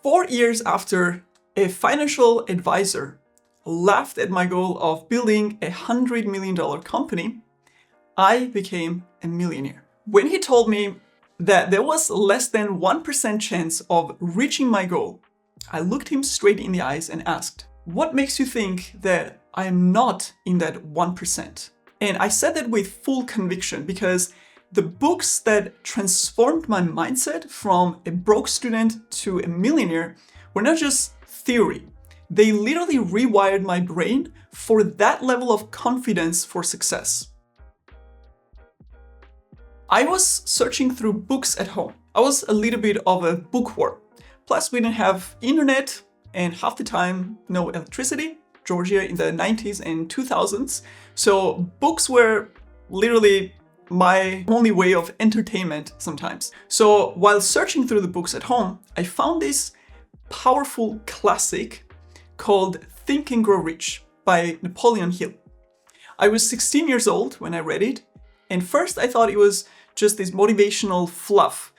4 years after a financial advisor laughed at my goal of building $100 million company, I became a millionaire. When he told me that there was less than 1% chance of reaching my goal, I looked him straight in the eyes and asked, "What makes you think that I am not in that 1%? And I said that with full conviction because the books that transformed my mindset from a broke student to a millionaire were not just theory. They literally rewired my brain for that level of confidence for success. I was searching through books at home. I was a little bit of a bookworm. Plus, we didn't have internet and half the time no electricity. Georgia in the 90s and 2000s. So books were literally my only way of entertainment sometimes. So while searching through the books at home, I found this powerful classic called Think and Grow Rich by Napoleon Hill. I was 16 years old when I read it, and first I thought it was just this motivational fluff.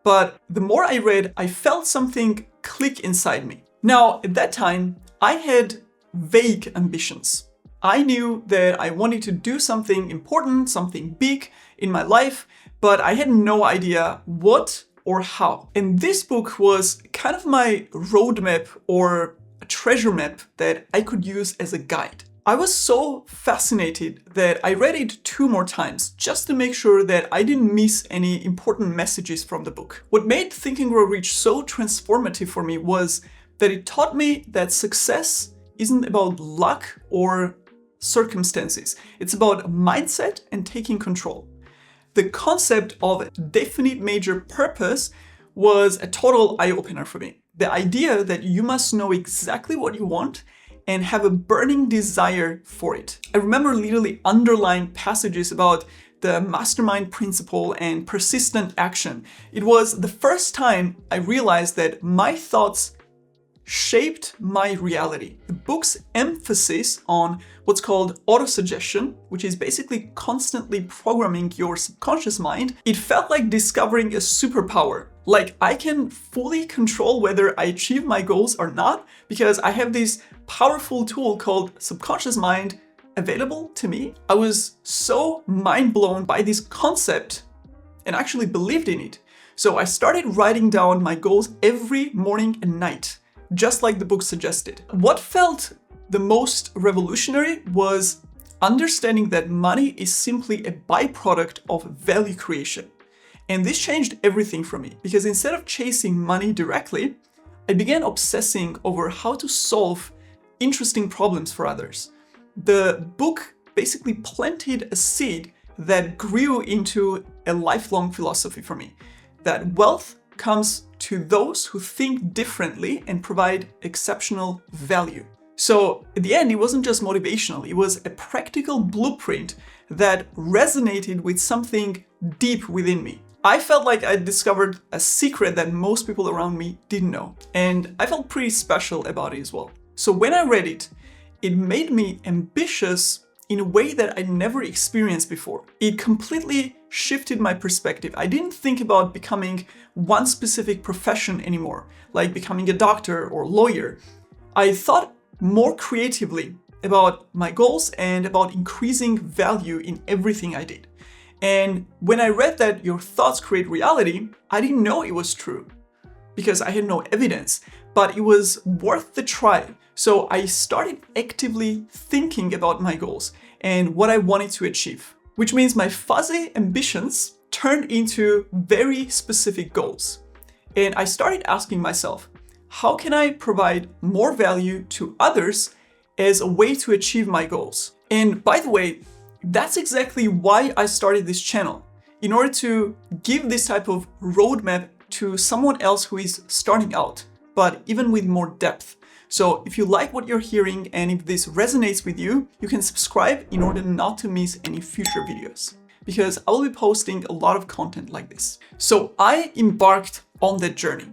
But the more I read, I felt something click inside me. Now, at that time, I had vague ambitions. I knew that I wanted to do something important, something big in my life, but I had no idea what or how. And this book was kind of my roadmap or a treasure map that I could use as a guide. I was so fascinated that I read it 2 more times just to make sure that I didn't miss any important messages from the book. What made Think and Grow Rich so transformative for me was that it taught me that success isn't about luck or circumstances. It's about mindset and taking control. The concept of definite major purpose was a total eye-opener for me. The idea that you must know exactly what you want and have a burning desire for it. I remember literally underlying passages about the mastermind principle and persistent action. It was the first time I realized that my thoughts shaped my reality. The book's emphasis on what's called autosuggestion, which is basically constantly programming your subconscious mind, it felt like discovering a superpower. Like I can fully control whether I achieve my goals or not because I have this powerful tool called subconscious mind available to me. I was so mind blown by this concept and actually believed in it. So I started writing down my goals every morning and night, just like the book suggested. What felt the most revolutionary was understanding that money is simply a byproduct of value creation. And this changed everything for me because instead of chasing money directly, I began obsessing over how to solve interesting problems for others. The book basically planted a seed that grew into a lifelong philosophy for me, that wealth comes to those who think differently and provide exceptional value. So at the end, it wasn't just motivational, it was a practical blueprint that resonated with something deep within me. I felt like I discovered a secret that most people around me didn't know, and I felt pretty special about it as well. So when I read it, it made me ambitious in a way that I never experienced before. It completely shifted my perspective. I didn't think about becoming one specific profession anymore, like becoming a doctor or lawyer. I thought more creatively about my goals and about increasing value in everything I did. And when I read that your thoughts create reality, I didn't know it was true because I had no evidence, but it was worth the try. So I started actively thinking about my goals and what I wanted to achieve, which means my fuzzy ambitions turned into very specific goals. And I started asking myself, how can I provide more value to others as a way to achieve my goals? And by the way, that's exactly why I started this channel, in order to give this type of roadmap to someone else who is starting out, but even with more depth. So if you like what you're hearing and if this resonates with you, you can subscribe in order not to miss any future videos, because I will be posting a lot of content like this. So I embarked on that journey.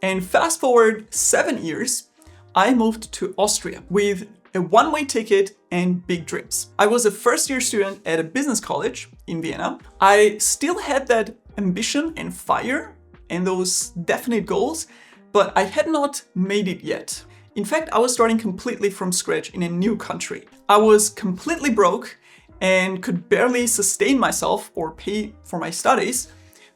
And fast forward 7 years, I moved to Austria with a one-way ticket and big dreams. I was a first-year student at a business college in Vienna. I still had that ambition and fire and those definite goals, but I had not made it yet. In fact, I was starting completely from scratch in a new country. I was completely broke and could barely sustain myself or pay for my studies,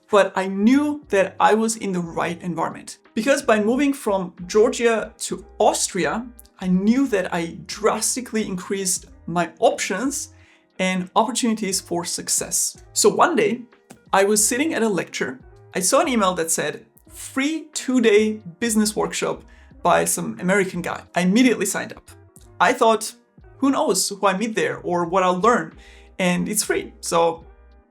but I knew that I was in the right environment. Because by moving from Georgia to Austria, I knew that I drastically increased my options and opportunities for success. So one day, I was sitting at a lecture. I saw an email that said, free 2-day business workshop by some American guy. I immediately signed up. I thought, who knows who I meet there or what I'll learn, and it's free. So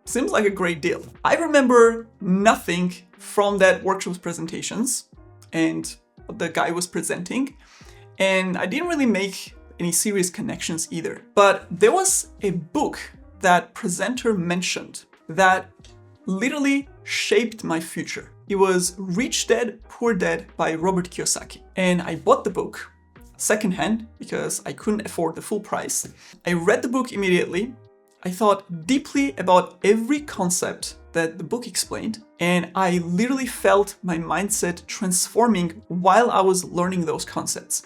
seems like a great deal. I remember nothing from that workshop's presentations and what the guy was presenting, and I didn't really make any serious connections either. But there was a book that presenter mentioned that literally shaped my future. It was Rich Dad, Poor Dad by Robert Kiyosaki. And I bought the book secondhand because I couldn't afford the full price. I read the book immediately. I thought deeply about every concept that the book explained, and I literally felt my mindset transforming while I was learning those concepts.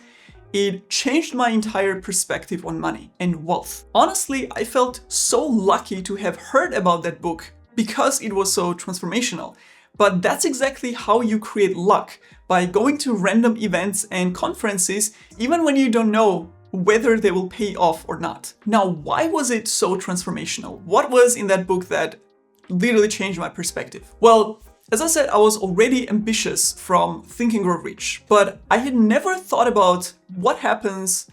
It changed my entire perspective on money and wealth. Honestly, I felt so lucky to have heard about that book because it was so transformational. But that's exactly how you create luck, by going to random events and conferences, even when you don't know whether they will pay off or not. Now, why was it so transformational? What was in that book that literally changed my perspective? Well, as I said, I was already ambitious from Think and Grow Rich, but I had never thought about what happens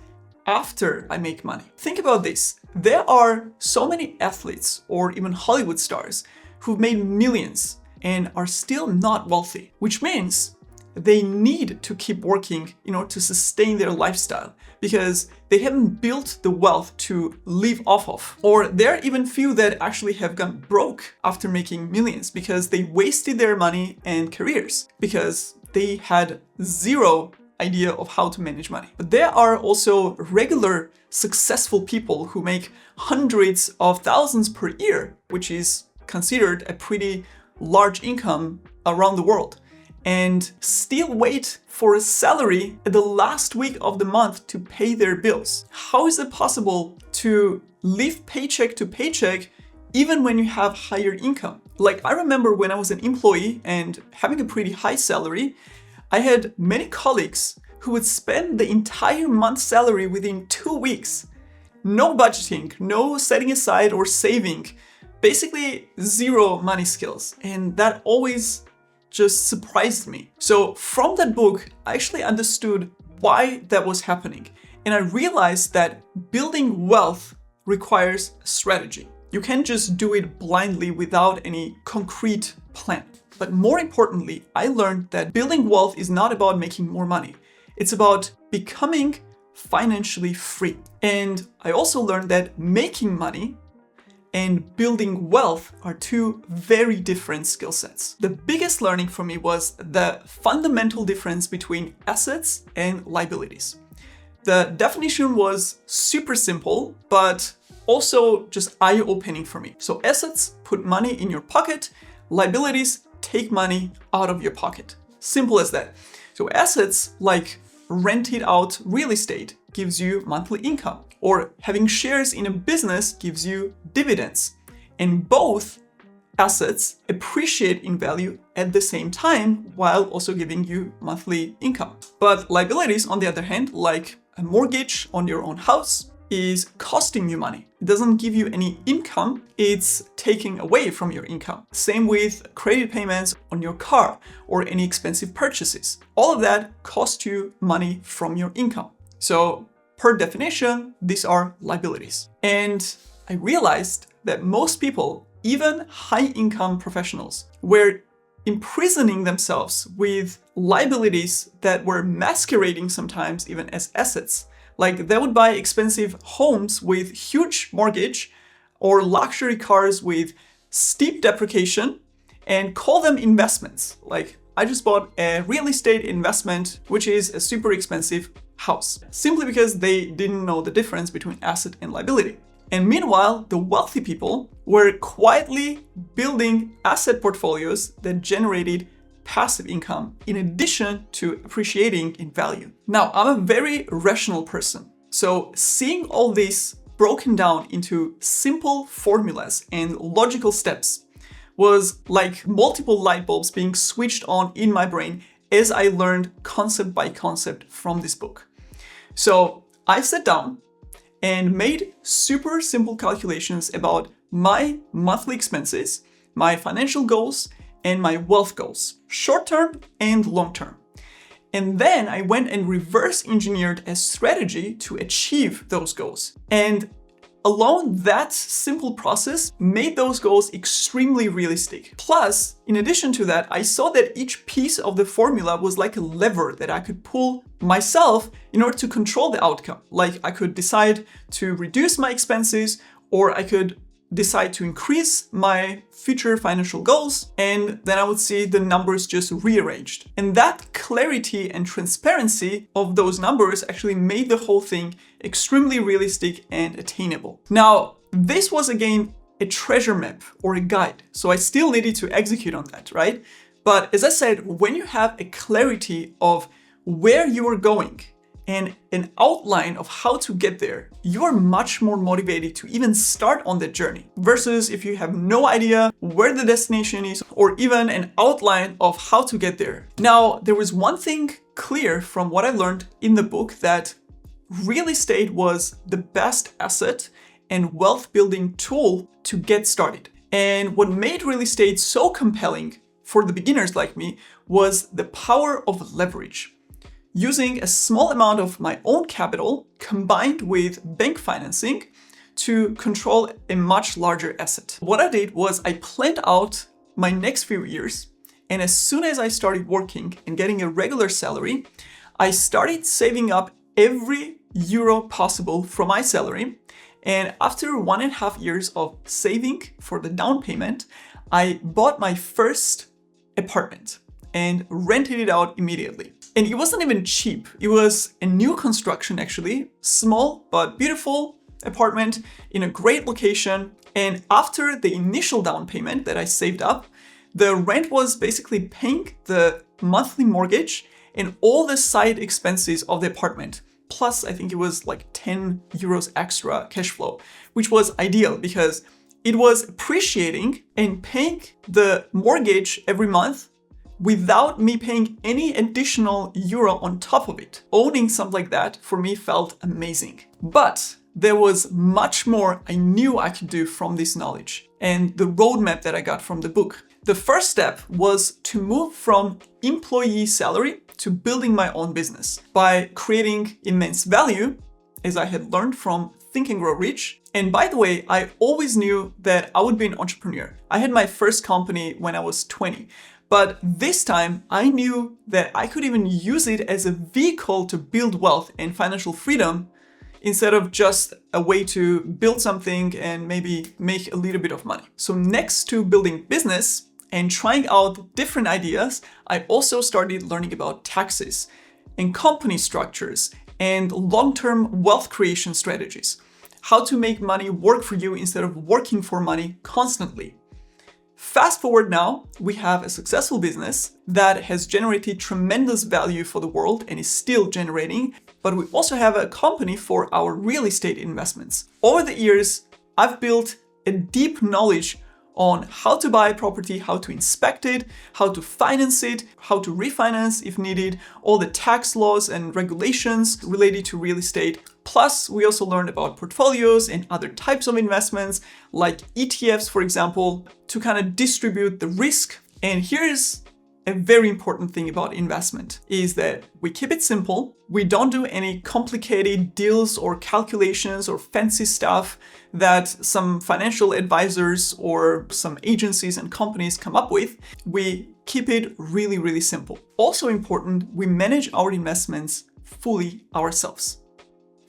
after I make money. Think about this. There are so many athletes or even Hollywood stars who've made millions and are still not wealthy, which means they need to keep working in order to sustain their lifestyle because they haven't built the wealth to live off of. Or there are even few that actually have gone broke after making millions because they wasted their money and careers because they had zero idea of how to manage money. But there are also regular successful people who make hundreds of thousands per year, which is considered a pretty large income around the world, and still wait for a salary at the last week of the month to pay their bills. How is it possible to live paycheck to paycheck even when you have higher income? Like, I remember when I was an employee and having a pretty high salary, I had many colleagues who would spend the entire month's salary within 2 weeks. No budgeting, no setting aside or saving, basically zero money skills. And that always just surprised me. So from that book, I actually understood why that was happening. And I realized that building wealth requires strategy. You can't just do it blindly without any concrete plan. But more importantly, I learned that building wealth is not about making more money. It's about becoming financially free. And I also learned that making money and building wealth are two very different skill sets. The biggest learning for me was the fundamental difference between assets and liabilities. The definition was super simple, but also just eye-opening for me. So assets put money in your pocket, liabilities take money out of your pocket. Simple as that. So assets like rented out real estate gives you monthly income, or having shares in a business gives you dividends. And both assets appreciate in value at the same time while also giving you monthly income. But liabilities, on the other hand, like a mortgage on your own house, is costing you money. It doesn't give you any income, it's taking away from your income. Same with credit payments on your car or any expensive purchases. All of that costs you money from your income. So per definition, these are liabilities. And I realized that most people, even high-income professionals, were imprisoning themselves with liabilities that were masquerading sometimes even as assets. Like they would buy expensive homes with huge mortgage or luxury cars with steep depreciation and call them investments. Like I just bought a real estate investment, which is a super expensive house, simply because they didn't know the difference between asset and liability. And meanwhile, the wealthy people were quietly building asset portfolios that generated passive income in addition to appreciating in value. Now, I'm a very rational person, so seeing all this broken down into simple formulas and logical steps was like multiple light bulbs being switched on in my brain as I learned concept by concept from this book. So I sat down and made super simple calculations about my monthly expenses, my financial goals, and my wealth goals, short-term and long-term. And then I went and reverse engineered a strategy to achieve those goals. And alone, that simple process made those goals extremely realistic. Plus, in addition to that, I saw that each piece of the formula was like a lever that I could pull myself in order to control the outcome. Like I could decide to reduce my expenses, or I could decide to increase my future financial goals, and then I would see the numbers just rearranged. And that clarity and transparency of those numbers actually made the whole thing extremely realistic and attainable. Now, this was again a treasure map or a guide, so I still needed to execute on that, right? But as I said, when you have a clarity of where you are going and an outline of how to get there, you are much more motivated to even start on that journey versus if you have no idea where the destination is or even an outline of how to get there. Now, there was one thing clear from what I learned in the book, that real estate was the best asset and wealth building tool to get started. And what made real estate so compelling for the beginners like me was the power of leverage. Using a small amount of my own capital combined with bank financing to control a much larger asset. What I did was I planned out my next few years, and as soon as I started working and getting a regular salary, I started saving up every euro possible from my salary. And after 1.5 years of saving for the down payment, I bought my first apartment and rented it out immediately. And it wasn't even cheap. It was a new construction actually, small but beautiful apartment in a great location. And after the initial down payment that I saved up, the rent was basically paying the monthly mortgage and all the side expenses of the apartment. Plus, I think it was like 10 euros extra cash flow, which was ideal because it was appreciating and paying the mortgage every month without me paying any additional euro on top of it. Owning something like that for me felt amazing. But there was much more I knew I could do from this knowledge and the roadmap that I got from the book. The first step was to move from employee salary to building my own business by creating immense value, as I had learned from Think and Grow Rich. And by the way, I always knew that I would be an entrepreneur. I had my first company when I was 20. But this time, I knew that I could even use it as a vehicle to build wealth and financial freedom instead of just a way to build something and maybe make a little bit of money. So next to building business and trying out different ideas, I also started learning about taxes and company structures and long-term wealth creation strategies, how to make money work for you instead of working for money constantly. Fast forward now, we have a successful business that has generated tremendous value for the world and is still generating, but we also have a company for our real estate investments. Over the years, I've built a deep knowledge on how to buy a property, how to inspect it, how to finance it, how to refinance if needed, all the tax laws and regulations related to real estate. Plus, we also learned about portfolios and other types of investments like ETFs, for example, to kind of distribute the risk. And here's a very important thing about investment is that we keep it simple. We don't do any complicated deals or calculations or fancy stuff that some financial advisors or some agencies and companies come up with. We keep it really, really simple. Also important, we manage our investments fully ourselves.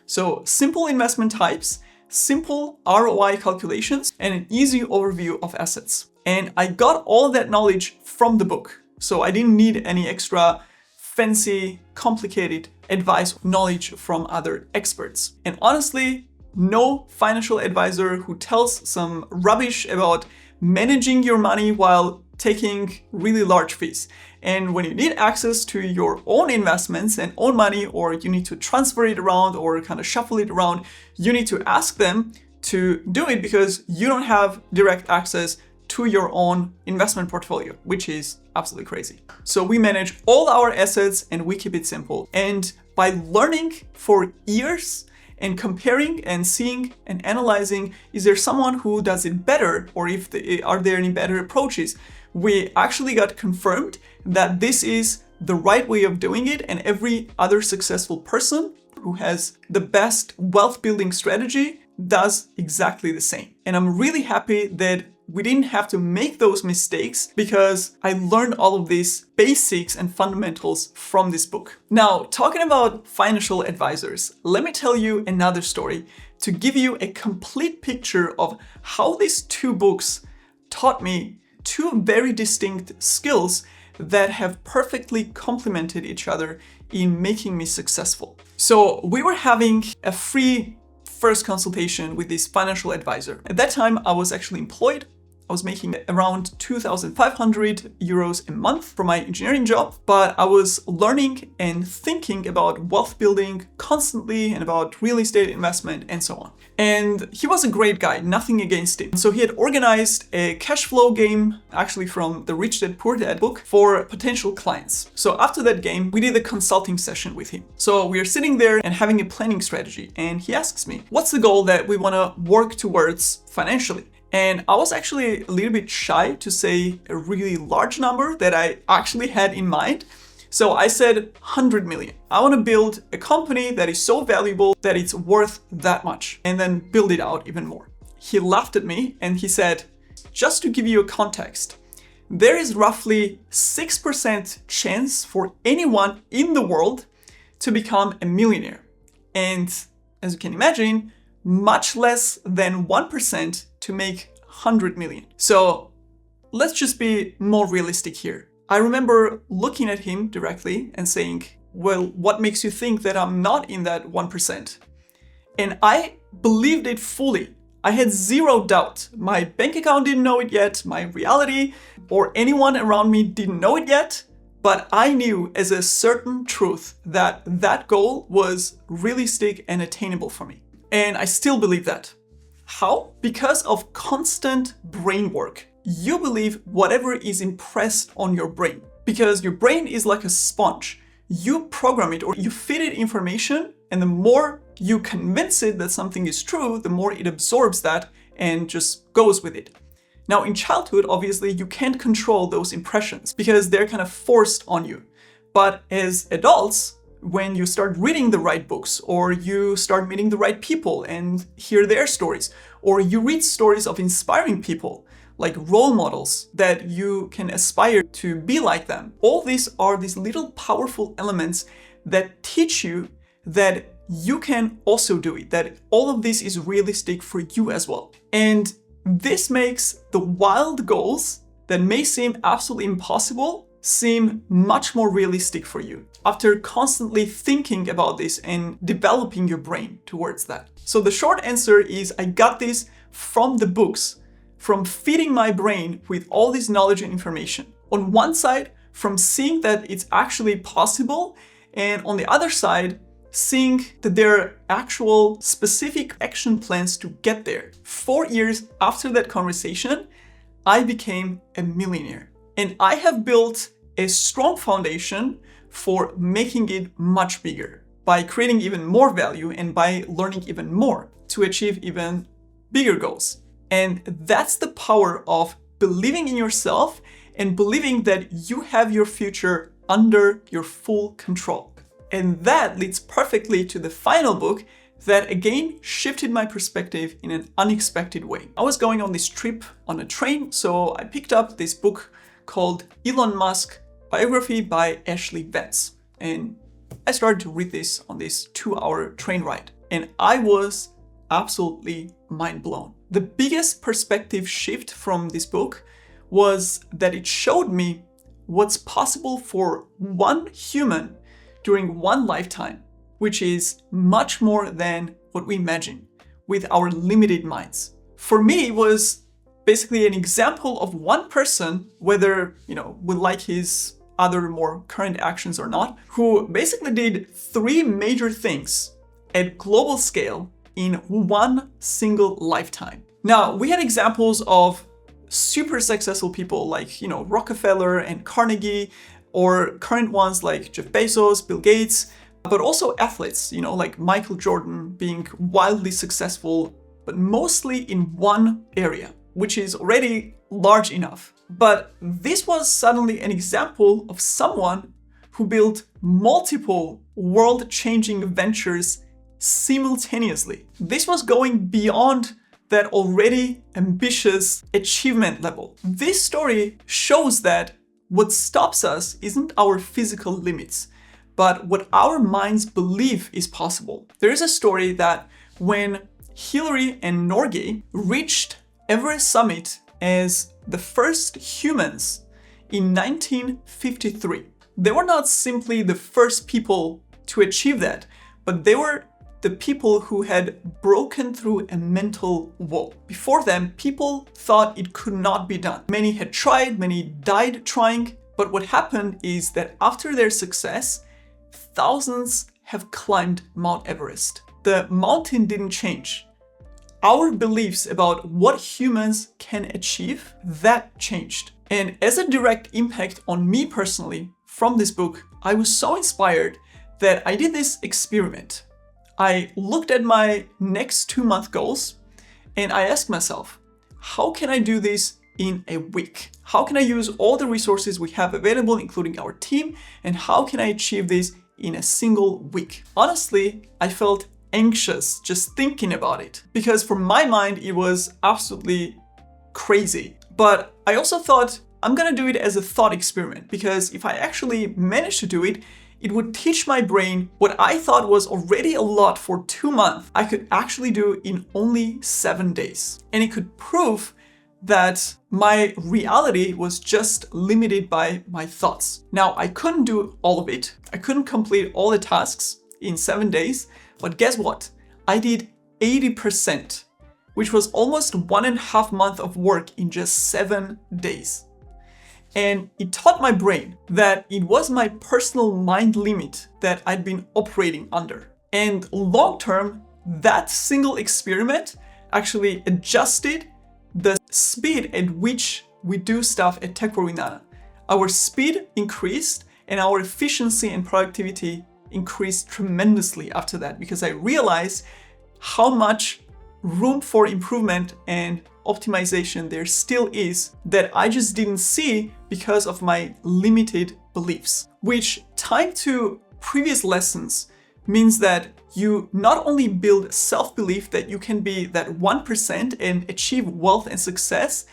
So simple investment types, simple ROI calculations, and an easy overview of assets. And I got all that knowledge from the book. So I didn't need any extra fancy, complicated advice, knowledge from other experts. And honestly, no financial advisor who tells some rubbish about managing your money while taking really large fees And when you need access to your own investments and own money, or you need to transfer it around or kind of shuffle it around, you need to ask them to do it because you don't have direct access to your own investment portfolio, which is absolutely crazy. So we manage all our assets and we keep it simple. And by learning for years and comparing and seeing and analyzing, is there someone who does it better, or are there any better approaches, we actually got confirmed that this is the right way of doing it, and every other successful person who has the best wealth building strategy does exactly the same. And I'm really happy that we didn't have to make those mistakes because I learned all of these basics and fundamentals from this book. Now, talking about financial advisors, let me tell you another story to give you a complete picture of how these two books taught me two very distinct skills that have perfectly complemented each other in making me successful. So we were having a free first consultation with this financial advisor. At that time, I was actually employed. I was making around 2,500 euros a month for my engineering job, but I was learning and thinking about wealth building constantly and about real estate investment and so on. And he was a great guy, nothing against him. So he had organized a cash flow game, actually from the Rich Dad Poor Dad book, for potential clients. So after that game, we did a consulting session with him. So we are sitting there and having a planning strategy. And he asks me, what's the goal that we want to work towards financially? And I was actually a little bit shy to say a really large number that I actually had in mind. So I said 100 million. I want to build a company that is so valuable that it's worth that much, and then build it out even more. He laughed at me and he said, just to give you a context, there is roughly 6% chance for anyone in the world to become a millionaire. And as you can imagine, much less than 1% to make 100 million. So let's just be more realistic here. I remember looking at him directly and saying, well, what makes you think that I'm not in that 1%? And I believed it fully. I had zero doubt. My bank account didn't know it yet, my reality or anyone around me didn't know it yet, but I knew as a certain truth that that goal was realistic and attainable for me. And I still believe that. How? Because of constant brain work. You believe whatever is impressed on your brain, because your brain is like a sponge. You program it or you feed it information, and the more you convince it that something is true, the more it absorbs that and just goes with it. Now, in childhood, obviously, you can't control those impressions because they're kind of forced on you. But as adults, when you start reading the right books, or you start meeting the right people and hear their stories, or you read stories of inspiring people, like role models that you can aspire to be like them. All these are these little powerful elements that teach you that you can also do it, that all of this is realistic for you as well. And this makes the wild goals that may seem absolutely impossible seem much more realistic for you after constantly thinking about this and developing your brain towards that. So the short answer is I got this from the books, from feeding my brain with all this knowledge and information. On one side, from seeing that it's actually possible, and on the other side, seeing that there are actual specific action plans to get there. 4 years after that conversation, I became a millionaire. And I have built a strong foundation for making it much bigger by creating even more value and by learning even more to achieve even bigger goals. And that's the power of believing in yourself and believing that you have your future under your full control. And that leads perfectly to the final book that again shifted my perspective in an unexpected way. I was going on this trip on a train, so I picked up this book called Elon Musk Biography by Ashlee Vance. And I started to read this on this 2-hour train ride. And I was absolutely mind blown. The biggest perspective shift from this book was that it showed me what's possible for one human during one lifetime, which is much more than what we imagine with our limited minds. For me, it was basically an example of one person, whether, we like his other more current actions or not, who basically did 3 major things at global scale in one single lifetime. Now, we had examples of super successful people like, Rockefeller and Carnegie, or current ones like Jeff Bezos, Bill Gates, but also athletes, like Michael Jordan being wildly successful, but mostly in one area, which is already large enough. But this was suddenly an example of someone who built multiple world-changing ventures simultaneously. This was going beyond that already ambitious achievement level. This story shows that what stops us isn't our physical limits, but what our minds believe is possible. There is a story that when Hillary and Norgay reached Everest summit as the first humans in 1953, they were not simply the first people to achieve that, but they were the people who had broken through a mental wall. Before them, people thought it could not be done. Many had tried, many died trying, but what happened is that after their success, thousands have climbed Mount Everest. The mountain didn't change. Our beliefs about what humans can achieve, that changed. And as a direct impact on me personally from this book, I was so inspired that I did this experiment. I looked at my next 2-month goals and I asked myself, how can I do this in a week? How can I use all the resources we have available, including our team, and how can I achieve this in a single week? Honestly, I felt anxious just thinking about it, because for my mind, it was absolutely crazy. But I also thought I'm gonna do it as a thought experiment, because if I actually managed to do it, it would teach my brain what I thought was already a lot for 2 months, I could actually do in only 7 days. And it could prove that my reality was just limited by my thoughts. Now, I couldn't do all of it. I couldn't complete all the tasks in 7 days, but guess what? I did 80%, which was almost 1.5 months of work in just 7 days. And it taught my brain that it was my personal mind limit that I'd been operating under. And long term, that single experiment actually adjusted the speed at which we do stuff at Tech for Winana. Our speed increased and our efficiency and productivity increased tremendously after that, because I realized how much room for improvement and optimization there still is that I just didn't see because of my limited beliefs. Which, tied to previous lessons, means that you not only build self-belief that you can be that 1% and achieve wealth and success,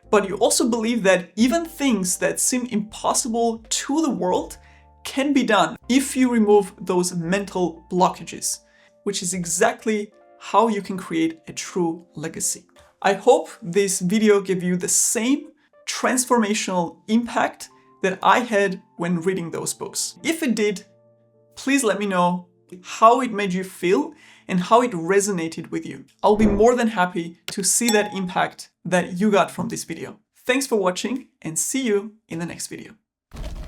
but you also believe that even things that seem impossible to the world can be done if you remove those mental blockages, which is exactly how you can create a true legacy. I hope this video gave you the same transformational impact that I had when reading those books. If it did, please let me know how it made you feel and how it resonated with you. I'll be more than happy to see that impact that you got from this video. Thanks for watching and see you in the next video.